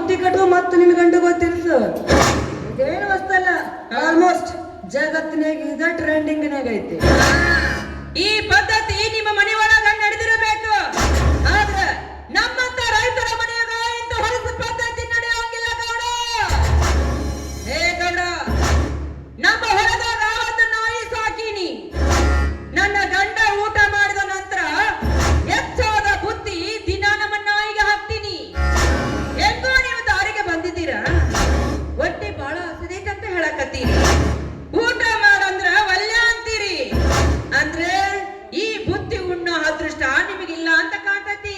ಬುತ್ತಿ ಕಟ್ಟು ಮತ್ತು ನಿನ್ ಗಂಡ ಗೊತ್ತಿರ್ಸು. ಇದೇನು ವಸ್ತಲ್ಲ, ಆಲ್ಮೋಸ್ಟ್ ಜಗತ್ತಿನಾಗ ಇದ ಟ್ರೆಂಡಿಂಗ್ನಾಗ ಐತಿ. ಈ ಪದ್ಧತಿ ನಿಮ್ಮ ಮನೆ ಒಳಗ ನಡೆದಿರಬೇಕು. ಆದ್ರೆ ನಮ್ಮಂತ ರೈತರ ಮನೆಯಾಗ ಇಂತ ಹೊಲಸು ಪದ್ಧತಿ ನಡೆಯೋಂಗಿಲ್ಲ ಗೌಡ. ಹೇ ಗೌಡ, ನಮ್ಮ ಹೊಲದಾಗ ಒಂದು ನಾಯಿ ಸಾಕೀನಿ. ನನ್ನ ಗಂಡ ಊಟ ಮಾಡಿದ ನಂತರ ಹೆಚ್ಚಾದ ಬುತ್ತಿ ದಿನ ನಮ್ಮ ನಾಯಿಗೆ ಹಾಕ್ತೀನಿ. ಹೆಂಗೋ ನೀವು ದಾರಿಗೆ ಬಂದಿದ್ದೀರಾ? ಹೊಟ್ಟೆ ಬಹಳ ಹಸಿದೈತಂತ ಹೇಳಕತ್ತೀರಿ. ಊಟ ಮಾಡಂದ್ರ ವಲ್ಯ ಅಂತೀರಿ. ಅಂದ್ರೆ ಈ ಬುತ್ತಿ ಉಣ್ಣೋ ಅದೃಷ್ಟ ನಿಮಗಿಲ್ಲ ಅಂತ ಕಾಣ್ತತಿ.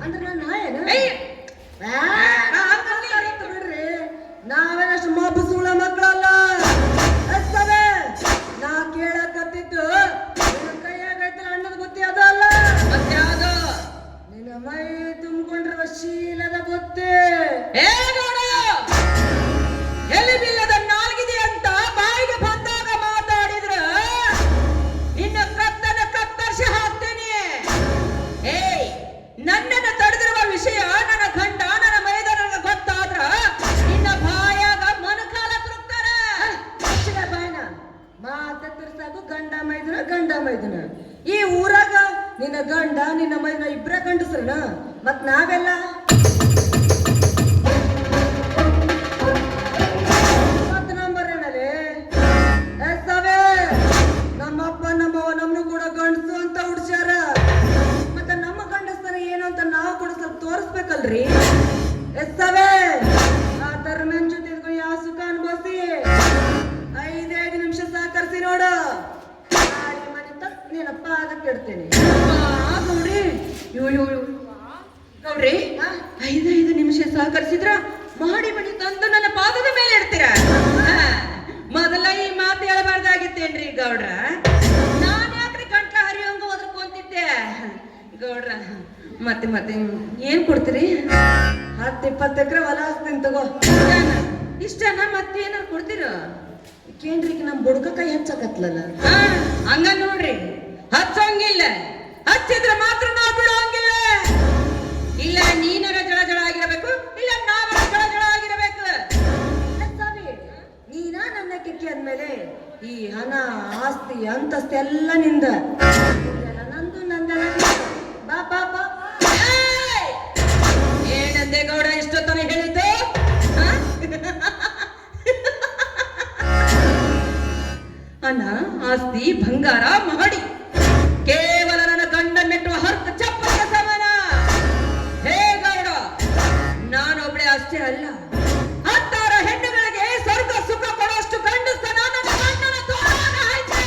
ಅಂದ್ರೆ ನಾನು ನಾಯೇನ? ಬಿಡ್ರಿ, ನಾವೇನಷ್ಟು ಮಬ್ಬು ಸುಳ್ಳ ಮಕ್ಕಳಲ್ಲ. ನಾ ಕೇಳಕತ್ತಿದ್ದು ಕೈಯಾಗೈತಲ್ಲ ಅನ್ನೋದು ಗೊತ್ತಿ ಅದ ಅಲ್ಲ. ಮತ್ತೆ ಯಾವುದು? ನಿನ್ನ ಮೈ ತುಂಬಿಕೊಂಡಿರುವ ಶೀಲದ ಗೊತ್ತೇ. ಎಲ್ಲಿಬಿಲ್ಲದ ನಾಲ್ಗಿದೆ ಅಂತ ಬಾಯಿಗೆ ಬಂದಾಗ ಮಾತಾಡಿದ್ರ ನಿನ್ನ ಕತ್ತನ ಕತ್ತರಿಸಿ ಹಾಕ್ತೇನೆ. ನನ್ನನ್ನು ತಡೆದಿರುವ ವಿಷಯ ನನ್ನ ಗಂಡ ನನ್ನ ಮೈದ ನನಗೆ ಗೊತ್ತಾದ್ರ ನಿನ್ನ ಬಾಯಾಗ ಮನಕಾಲ ತುರುಕ್ತಾರ. ಬಾಯ್ನ ಮಾತಾಡ್ತಿರ್ ಸಾಕು, ಗಂಡ ಮೈದನ. ಈ ಊರಾಗ ನಿನ್ನ ಗಂಡ ನಿನ್ನ ಮೈದನ ಇಬ್ರ ಗಂಡಸ್ರನ, ಮತ್ ನಾವೆಲ್ಲ ನಮ್ಮಪ್ಪ ನಮ್ಮವ್ವ ನಮ್ನು ಕೂಡ ಗಂಡಸು ಅಂತ ಹುಡ್ಸ್ಯಾರ. ಮತ್ತೆ ನಮ್ಮ ಗಂಡಸ್ತರ ಏನು ಅಂತ ನಾವು ಕೂಡ ಸ್ವಲ್ಪ ತೋರಿಸ್ಬೇಕಲ್ರಿ. ಎಸ್ತವೇ ಆ ಧರ್ಮನ್ ಜೊತೆ ಇದ್ಕೊಂಡು ಯಾವ ಸುಖ ಅನ್ಭವಿಸಿ 5 ನಿಮಿಷ ಸಹಕರಿಸಿ ನೋಡು. ಮನೆ ತಕ್ಕ ನೀನಪ್ಪ ಆಗಕ್ಕೆ ಇಡ್ತೇನೆ. ಗೌಡ್ರಿ, ಗೌಡ್ರಿ, 5 ನಿಮಿಷ ಸಹಕರಿಸಿದ್ರ ಮಾಡಿ ಮಣಿ ತಂದು ನನ್ನ ಪಾದದ ಮೇಲೆ ಇಡ್ತೀರ. ಮೊದಲ ಈ ಮಾತು ಹೇಳಬಾರ್ದಾಗಿತ್ತೇನ್ರಿ ಗೌಡ್ರ? ನಾನು ಯಾಕ್ರಿ ಕಂಠ ಹರಿಯೋಂಗ ಒದರ್ಕೊಂತಿದ್ದೆ ಗೌಡ್ರ. ಮತ್ತೆ ಏನ್ ಕೊಡ್ತೀರಿ? 10-20 ಎಕರೆ ಹೊಲ ಹಾಕ್ತೀನಿ ತಗೋ. ಇಷ್ಟನ ಮತ್ತೇನಾರು ಕೊಡ್ತೀರ? ಕೇಂದ್ರಿಗೆ ನಮ್ ಬುಡಕ ಕೈ ಹಚ್ಚಕತ್ಲಲ್ಲ. ಹಂಗ ನೋಡ್ರಿ, ಹಚ್ಚಂಗಿಲ್ಲ. ಹಚ್ಚಿದ್ರೆ ಮಾತ್ರ ನಾವು ಬಿಡೋಂಗಿಲ್ಲ. ಇಲ್ಲ ನೀನರ ಜಳ ಆಗಿರಬೇಕು, ಇಲ್ಲ ನಾವರ ಜಳ ಆಗಿರಬೇಕು. ನೀನ ನನ್ನ ಕಿಕ್ಕಿ ಅಂದ್ಮೇಲೆ ಈ ಹಣ ಆಸ್ತಿ ಅಂತಸ್ತಿ ಎಲ್ಲ ನಿಂದ. ನಂದು ನಂದೆಲ್ಲ ಬಾ ಬಾ ಬಾ. ಏನಂದೆ ಗೌಡ ಇಷ್ಟೊತ್ತನ ಹೇಳಿದ್ದು? ಹಣ ಆಸ್ತಿ ಬಂಗಾರ ಮಹಡಿ ಕೇವಲ ನನ್ನ ಗಂಡ ಮೆಟ್ಟುವ ಹರ್ಕ ಚಪ್ಪಲಿಗೆ ಸಮಾನ. ಹೇ ಗೌಡ, ನಾನೊಬ್ಳೆ ಅಷ್ಟೇ ಅಲ್ಲ, 10 ಹೆಣ್ಣುಗಳಿಗೆ ಸ್ವರ್ಗ ಸುಖ ಕೊಡುವಷ್ಟು ಗಂಡಸ್ತನ ನನ್ನ ಗಂಡನ ತೋಳಾಗ ಐತೆ.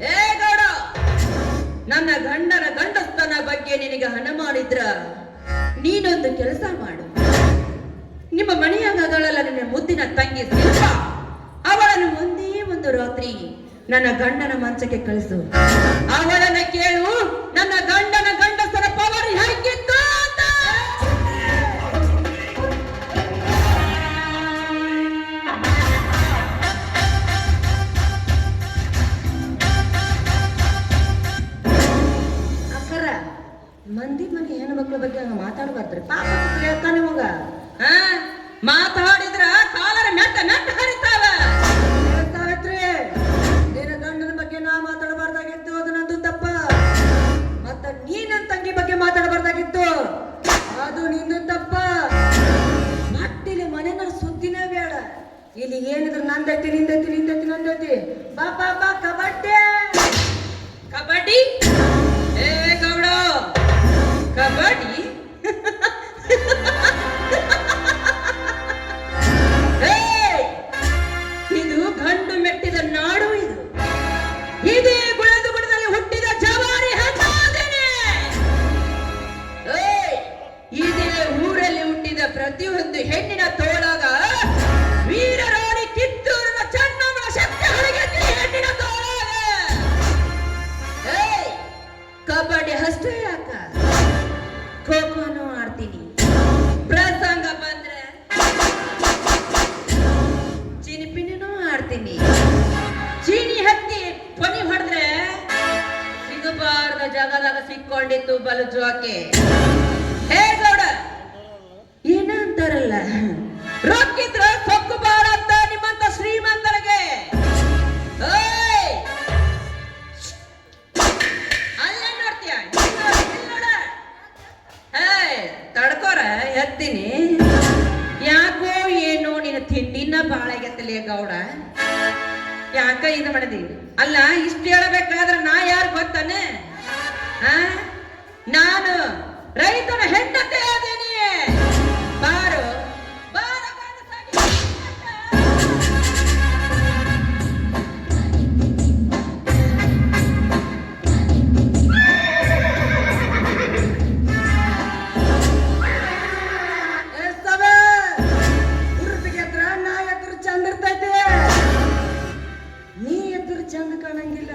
ಹೇ ಗೌಡ, ನನ್ನ ಗಂಡನ ಗಂಡಸ್ತನ ಬಗ್ಗೆ ನಿನಗೆ ಹಣ ಮಾಡಿದ್ರ ನೀನೊಂದು ಕೆಲಸ ಮಾಡು. ನಿಮ್ಮ ಮನೆಯಾಗ ಅದಳಲ್ಲ ನನ್ನ ಮುದ್ದಿನ ತಂಗಿ ಶಿಲ್ಪ, ಅವಳನ್ನು ಒಂದೇ ಒಂದು ರಾತ್ರಿ ನನ್ನ ಗಂಡನ ಮಂಚಕ್ಕೆ ಕಳಿಸು. ಅವಳನ್ನ ಕೇಳು, ನನ್ನ ಗಂಡನ ಗಂಡಸರ ಪವರ್ ಹೇಗಿತ್ತು ಅಂತ. ಅಕ್ಕರ, ಮಂದಿ ಮನೆ ಹೆಣ್ಮಕ್ಳ ಬಗ್ಗೆ ಹಂಗ ಮಾತಾಡ್ಬಾರ್ದ್ರಿ. ಪಾಪ ಕೇಳ್ತಾನೆ ಮಗ. ಮಾತಾಡಿದ್ರ ಕಾಲರ ಮೆಟ್ಟ ಹರಿತಾವ. ಸಾವಿತ್ರಿ, ನಿನ್ನ ಗಂಡನ ಬಗ್ಗೆ ನಾ ಮಾತಾಡಬಾರ್ದಾಗಿತ್ತು, ಅದು ನಂದು ತಪ್ಪ. ಮತ್ತ ನೀ ನನ್ನ ತಂಗಿ ಬಗ್ಗೆ ಮಾತಾಡಬಾರ್ದಾಗಿತ್ತು, ಅದು ನಿಂದು ತಪ್ಪ. ಮಟ್ಟಿಲಿ ಮನೆನ ಸುದ್ದಿನೇ ಬೇಡ. ಇಲ್ಲಿ ಏನಿದ್ರು ನಂದೈತಿ ನಂದೈತಿ. ಬಾ ಬಾ ಬಾ, ಕಬಡ್ಡಿ. ಏ ಗೌಡ, ಕಬಡ್ಡಿ? ಇದು ಗಂಡು ಮೆಟ್ಟಿದ ನಾಡು. ಇದೇ ಗುಳದಲ್ಲಿ ಹುಟ್ಟಿದ ಜವಾರಿ ಹೆಣ್ಣಾದೇನೆ. ಇದೇ ಊರಲ್ಲಿ ಹುಟ್ಟಿದ ಪ್ರತಿಯೊಂದು ಹೆಣ್ಣಿನ ತೋಳಾಗ ವೀರರಾಣಿ ಕಿತ್ತೂರಿನ ಚೆನ್ನಮ್ಮನ ಶಕ್ತಿ ಹೊರಗೆ ಹೆಣ್ಣಿನ ತೋಳಾಗ. ಕಬಡ್ಡಿ ಅಷ್ಟೇ ಯಾಕ, ಖೋಖೋನು ಆಡ್ತೀನಿ. ಪ್ರಸಂಗ ಬಂದ್ರೆ ಚಿನಿಪಿನಿನೂ ಆಡ್ತೀನಿ. ಚೀನಿ ಹತ್ತಿ ಪನಿ ಹೊಡೆದ್ರೆ ಸಿಗಬಾರ್ದ ಜಾಗದಾಗ ಸಿಕ್ಕೊಂಡಿತ್ತು ಬಲು ಜೋಕೆ. ಹೇ ಗೌಡ, ಏನ ಇಲ್ಲ ರೊಕ್ಕಿದ್ರ ಸೊಕ್ಕು ಬಾಳ ಅಂತ ನಿಮ್ಮಂತ ಶ್ರೀಮಂತರಿಗೆ ಓಯ್! ಅಲ್ಲೇ ನೋಡ್ತೀಯ ತಡ್ಕೋರ ಎತ್ತೀನಿ ಯಾಕೋ ಏನೋ ನಿನ್ನ ತಿಂಡಿನ ಬಾಳ ಆಗತ್ತಲೇ ಗೌಡ ಯಾಕ ಇದು ಮಾಡಿದಿ ಅಲ್ಲ ಇಷ್ಟು ಹೇಳಬೇಕಾದ್ರೆ ನಾ ಯಾರು ಗೊತ್ತಾನೆ ನಾನು ರೈತನ ಹೆಂಡತಿ ಆದೇನಿ ಬಾರು ಬಾರ ನಾ ಎದುರು ಚಂದ ಇರ್ತೈತಿ ನೀ ಎದುರು ಚಂದ ಕಾಣಂಗಿಲ್ಲ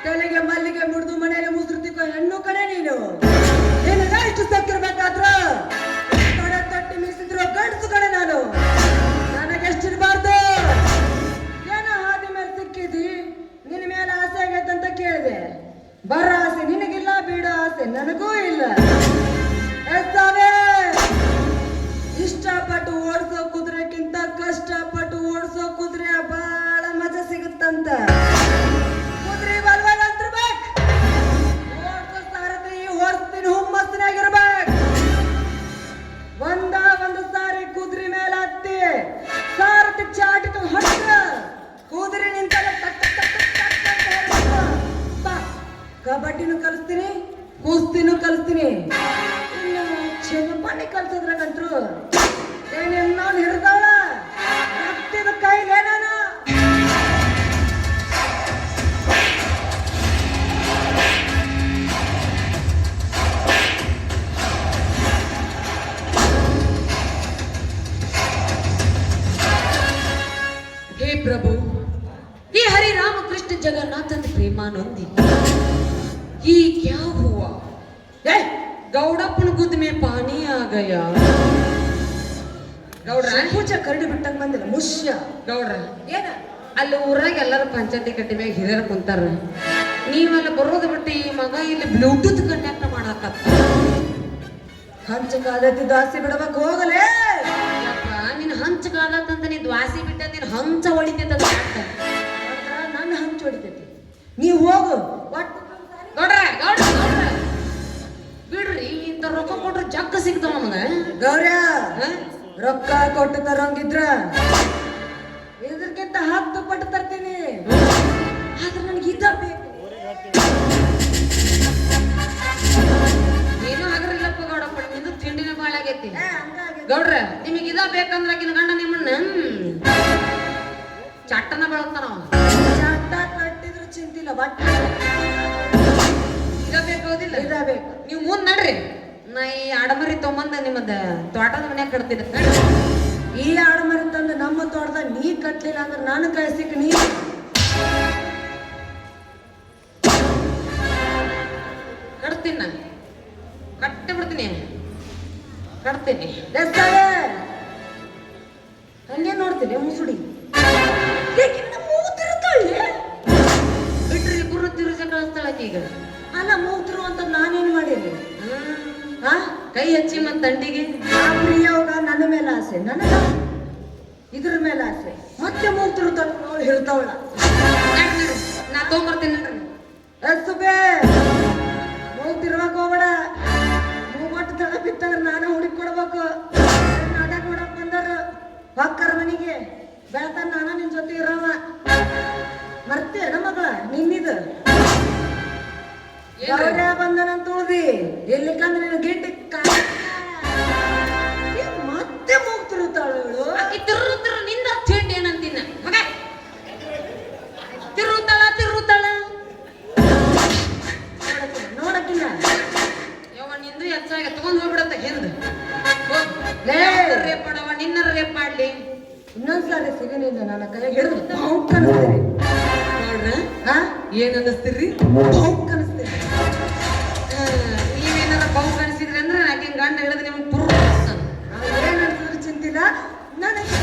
ತಲೆಗೆ ಮಲ್ಲಿಗೆ ಮುಡ್ದು ಮನೆಯಲ್ಲಿ ಮುಸುರ್ತಿಕೋ ಹೆಣ್ಣು ಕಡೆ ನೀನು ನಿನಗ ಇಷ್ಟು ಸಕ್ಕಿರ್ಬೇಕಾದ್ರ ತೊಡೆ ತಟ್ಟಿ ಮೀಸಿದ್ರು ಗಂಡಸು ಕಡೆ ನಾನು ನನಗೆಷ್ಟಿರ್ಬಾರ್ದು ಏನೋ ಹಾದಿ ಮೇಲೆ ಸಿಕ್ಕಿದಿ ನಿನ್ನ ಮೇಲೆ ಆಸೆ ಆಗೈತೆ ಅಂತ ಕೇಳಿದೆ ಬರ ಆಸೆ ನಿನಗಿಲ್ಲ ಬೀಡೋ ಆಸೆ ನನಗೂ ಇಲ್ಲ ಎಸ್ತಾವೆ ಇಷ್ಟಪಟ್ಟು ಓಡಿಸೋ ಕುದುರೆಕ್ಕಿಂತ ಕಷ್ಟಪಟ್ಟು ಓಡಿಸೋ ಕುದುರೆ ಬಹಳ ಮಜಾ ಸಿಗುತ್ತಂತ ಕುದುರೆ ಬಲ್ವಾಗ ಅಂತಿರ್ಬೇಕು ಓಡಿಸೋ ಸಾರಥಿ ಓಡಿಸ್ತೀನಿ ಹುಮ್ಮಸ್ಸಿನಾಗಿರ್ಬೇಕು ಒಂದು ಸಾರಿ ಕುದುರೆ ಮೇಲೆ ಹತ್ತಿ ಸಾರಥಿ ಚಾಟಿತು ಹಟ್ಟ ಕುದುರೆ ನಿಂತಲ್ಲ ಟಕ್ ಟಕ್ ಟಕ್ ಟಕ್ ಟಕ್ ಅಂತ ಹೇಳ್ಬೇಕು. ಬಾ, ಕಬಡ್ಡಿನೂ ಕಲಿಸ್ತೀನಿ ಕುಸ್ತಿನೂ ಕಲಿಸ್ತೀನಿ ಇನ್ನು ಚೆನ್ನಪ್ಪಣ್ಣಿ ಕಲ್ಸೋದ್ರಾಗಂತ್ರು ನಾನು ಹಿಡ್ದವಳ ರಕ್ತಿದ ಕೈಲೇ ನಾನು हे प्रभु ये हरे राम कृष्ण जगन्नाथ प्रेमानंदी ये क्या हुआ गौड़पन गुद में पानी आ गया ಗೌಡ್ರ ಪೂಜೆ ಕರಡಿ ಬಿಟ್ಟಂಗ್ ಬಂದಿಲ್ಲ ಮುಷ್ಯ ಗೌಡ್ರ ಏನ ಅಲ್ಲಿ ಊರಾಗ ಎಲ್ಲರೂ ಪಂಚಾಯತಿ ಕಟ್ಟಿ ಮ್ಯಾಗ ಹಿರಿಯರ್ ಕುಂತಾರ ನೀವೆಲ್ಲ ಬರೋದು ಬಿಟ್ಟು ಈ ಮಗ ಇಲ್ಲಿ ಬ್ಲೂಟೂತ್ ಕನೆಕ್ಟ್ ಮಾಡಾಕತ್ತ ಹಂಚಕಾದತಿ ದಾಸಿ ಬಿಡಬೇಕು ಹೋಗಲೇ ನಿನ್ ಹಂಚ ಕಾಲತ್ತಂತ ನೀ ದ್ವಾಸಿ ಬಿಟ್ಟ ನೀನ್ ಹಂಚ ಹೊಡಿತೈತ ನನ್ನ ಹಂಚ ಹೊಡಿತೈತಿ ನೀವು ಹೋಗು ಒಟ್ಟು ಗೌಡ್ರ ಗೌಡ್ರ ಗೌಡ್ರ ಬಿಡ್ರಿ ಇಂತ ರೊಕ್ಕ ಕೊಟ್ರೆ ಜಗ್ಗ ಸಿಗ್ತಾವ ನಮಗ ಗೌರ್ಯ ರೊಕ್ಕ ಕೊಟ್ಟು ತರೋಂಗಿದ್ರ ಇದಕ್ಕಿಂತ 10 ಪಟ್ಟು ತರ್ತೀನಿ ಆದ್ರೆ ನನಗೆ ಇದ ಬೇಕು ಏನು ಆಗಿರಲಿಲ್ಲಪ್ಪ ಗೌಡಪ್ಪ ನಿಂದು ತಿಂಡಿನ ಬಾಳ ಆಗೈತಿ ಗೌಡ್ರ ನಿಮಗೆ ಇದ ಬೇಕಂದ್ರ ಆಕಿನ ಗಂಡ ನಿಮ್ಮನ್ನ ಚಟ್ಟನ ಬೆಳಗ್ತಾನ ಚಟ್ಟ ಕಟ್ಟಿದ್ರು ಚಿಂತಿಲ್ಲ ಬಟ್ ಇದ ಬೇಕಾಗೋದಿಲ್ಲ ಇದ ಬೇಕು ನೀವು ಮುಂದ್ ನಡ್ರಿ ನಾ ಈ ಆಡಮರಿ ತೊಂಬಂದ ನಿಮ್ಮದ ತೋಟದ ಮನ್ಯಾಗ ಕಟ್ತಿದ್ದೆ ಈ ಆಡಮರಿ ತಂದು ನಮ್ಮ ತೋಟದಾಗ ನೀ ಕಟ್ಲಿಲ್ಲ ಅಂದ್ರೆ ನಾನು ಕಳ್ಸಿಕ್ ನೀ ಕಟ್ತೀನಿ ನಾನು ಕಟ್ಟೆ ಬಿಡ್ತೀನಿ ಕಟ್ತೀನಿ ಹಂಗೆ ನೋಡ್ತೀನಿ ಮುಸುಡಿ ಬಿಟ್ರಿ ಇಬ್ಬರು ತಿರುಜ ಕಳಿಸ್ತಾಳ ಈಗ ಅಲ್ಲ ಮೂತ್ರು ಅಂತ ನಾನೇನ್ ಮಾಡೀನಿ ಕೈ ಹಚ್ಚಿ ಮತ್ ತಂಡಿಗೆ ಆ ಪ್ರಿಯವಾಗ ನನ್ನ ಮೇಲೆ ಆಸೆ ನನಗ ಇದ್ರ ಮೇಲೆ ಆಸೆ ಮತ್ತೆ ಮೂಗ್ತಿರ್ತಾಳ ಹೇಳ್ತಾವಳ ನಾ ತಗೊಂಬರ್ತೀನಿ ಸುಬೇ ಮೂಗ್ತಿರ್ಬೇಕು ಹೋಗ್ಬೇಡ ಮೂವಟ್ಟು ತಳ ಬಿತ್ತಂದ್ರೆ ನಾನೇ ಹುಡುಕ್ ಕೊಡ್ಬೇಕು ನಾಟಕ ನೋಡಕ್ ಬಂದರು ಹೊಕ್ಕರ ಮನಿಗೆ ಬೆಳತಾನ ನಾನ ನಿನ್ ಜೊತೆ ಇರವ ಮರ್ತೇನ ಮಗಳ ನಿನ್ನಿದು ಗೌರ್ಯ ಬಂದನಂತ ಉಳ್ದಿ ಎಲ್ಲಿ ಕಂದ್ರೆ ನೀನು ಗಿಡ್ಡಿ ಮತ್ತೆ ಮೂಗ್ತಿರುತ್ತಾಳು ತಿರುತ್ತಾಳ ನಿಂದ ತಿಂಡಿ ಏನಂತೀನ ಮಗ ತಿರುತ್ತಾಳ ನೋಡಕ್ಕಿಲ್ಲ ಯವ್ವ ನಿಂದು ಹೆಚ್ಚಾಗಿ ತಗೊಂಡ್ ಹೋಗ್ಬಿಡತ್ತ ಹಿಂದ್ ರೇಪಾಡವ ನಿನ್ನರ ರೇಪ್ ಮಾಡ್ಲಿ ಇನ್ನೊಂದ್ಸಾರಿ ಸಿಗನಿಲ್ಲ ನನ್ನ ಕೈ ಹಿಡಿದು ಬೌಕ್ ಅನಿಸ್ತೀರಿ ಏನ್ ಅನ್ನಿಸ್ತೀರಿ ಬೌಕ್ ಅನಿಸ್ತೀರಿ ನೀವೇನಾರ ಬೌಕ್ ಅನಿಸಿದ್ರಿ ಅಂದ್ರೆ ಆಕೆ ಗಂಡ ಹಿಡಿದು ನಿಮ್ಗೆ ಪುರು ಏನ್ ಅನ್ಸಿದ್ರು ಚಿಂತಿಲ್ಲ ನನಗೆ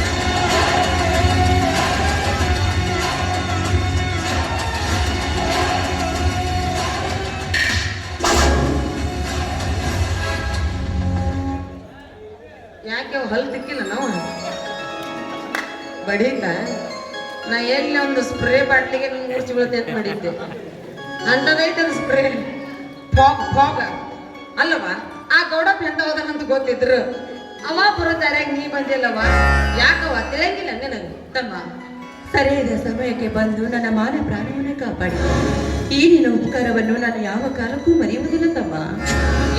ಯಾಕೆ ಹಲ್ ತಿಕ್ಕಿಲ್ಲ ನಾವು ಬಡೀತ ನಾ ಎಲ್ಲಿ ಒಂದು ಸ್ಪ್ರೇ ಬಾಟ್ಲಿಗೆ ನಿಂಗೆ ಮುರ್ಚಿ ಬೀಳುತ್ತೆ ಅಂತ ಮಾಡಿದ್ದೆ ಅಂತದೈತೆ ಅದು ಸ್ಪ್ರೇ ಫಾಗ್ ಅಲ್ಲವ ಆ ಗೌಡಪ್ಪ ಎಂತ ಹೋದನಂತ ಗೊತ್ತಿದ್ರು ಅವ ಬರುತ್ತಾರೆ ನೀ ಬಂದಿಲ್ಲವ ಯಾಕವ ತಿಳಿಯಂಗಿಲ್ಲ ನನಗೆ ತಮ್ಮ ಸರಿಯಾದ ಸಮಯಕ್ಕೆ ಬಂದು ನನ್ನ ಮಾನ ಪ್ರಾಣವನ್ನು ಕಾಪಾಡಿ ಈ ನಿನ್ನ ಉಪಕಾರವನ್ನು ನಾನು ಯಾವ ಕಾಲಕ್ಕೂ ಮರೆಯುವುದಿಲ್ಲ ತಮ್ಮ.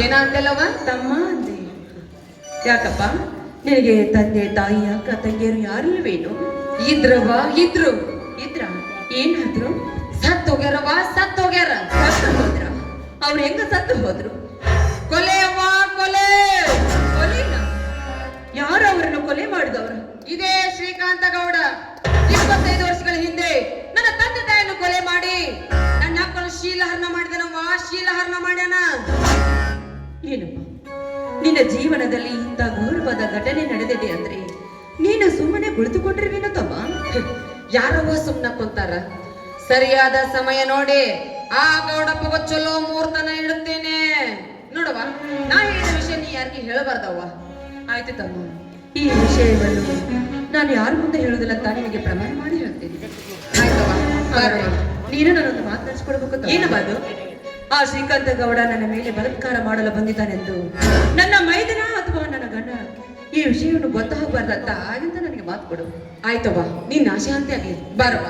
ಏನಂತಲ್ಲವ ತಮ್ಮ ಅಂದೆ. ಯಾಕಪ್ಪ, ನಿನಗೆ ತಂದೆ ತಾಯಿ ಅಕ್ಕ ತಂಗಿಯರು ಯಾರಿಲ್ವೇನು? ಇದ್ರವ ಇದ್ರು ಇದ್ರ ಏನಾದ್ರು? ಸತ್ತು ಹೋಗ್ಯಾರ ಸತ್ತು ಹೋದ್ರ? ಅವ್ರು ಹೆಂಗ ಸತ್ತು ಹೋದ್ರು? ಕೊಲೆ ಅವ್ವ ಕೊಲೆ ಕೊಲೆನ? ಯಾರು ಅವರನ್ನು ಕೊಲೆ ಮಾಡಿದವರು? ಇದೇ ಶ್ರೀಕಾಂತ ಗೌಡ 25 ವರ್ಷಗಳ ಹಿಂದೆ ನನ್ನ ತಂದೆ ತಾಯಿಯನ್ನು ಕೊಲೆ ಮಾಡಿ ನನ್ನ ಮಕ್ಕಳು ಶೀಲಹರಣ ಮಾಡಿದನವ್ವ ಶೀಲಹರಣ ಮಾಡ್ಯಾನ. ಏನಪ್ಪ, ನಿನ್ನ ಜೀವನದಲ್ಲಿ ಇಂಥ ಘೋರವಾದ ಘಟನೆ ನಡೆದಿದೆ ಅಂದ್ರೆ ನೀನು ಸುಮ್ಮನೆ ಕುಳಿತುಕೊಂಡಿರುವೇನೋ ತಮ್ಮ? ಯಾರವ್ವ ಸುಮ್ನ ಕುಂತಾರ? ಸರಿಯಾದ ಸಮಯ ನೋಡಿ ಆ ಗೌಡಪ್ಪಗ ಚಲೋ ಮುಹೂರ್ತನ ಇಡುತ್ತೇನೆ ನೋಡವ್ವ. ನಾ ಹೇಳಿದ ವಿಷಯ ನೀ ಯಾರಿಗೆ ಹೇಳಬಾರ್ದವ್ವ. ಆಯ್ತು ತಮ್ಮ, ಈ ವಿಷಯವನ್ನು ನಾನು ಯಾರ ಮುಂದೆ ಹೇಳುವುದಿಲ್ಲ ಅಂತ ನಿನಗೆ ಪ್ರಮಾಣ ಮಾಡಿ ಹೇಳ್ತೇನೆ. ಆಯ್ತವ್ವ ಆದರೆ ನೀನು ನನ್ನೊಂದು ಮಾತನಾಡಿಸಿಕೊಡ್ಬೇಕು. ಏನಬಾದು? ಆ ಶ್ರೀಕಾಂತ ಗೌಡ ನನ್ನ ಮೇಲೆ ಬಲಾತ್ಕಾರ ಮಾಡಲು ಬಂದಿದ್ದಾನೆಂದು ನನ್ನ ಮೈದನ ಅಥವಾ ನನ್ನ ಗಂಡ ಈ ವಿಷಯವನ್ನು ಗೊತ್ತಾಗಬಾರ್ದಂತ ಹಾಗಂತ ನನಗೆ ಮಾತು ಕೊಡು. ಆಯ್ತವ್ವ ನಿನ್ನ ಆಶೆ ಅಂತ ಆಗ್ಲಿ ಬಾರವ್ವ.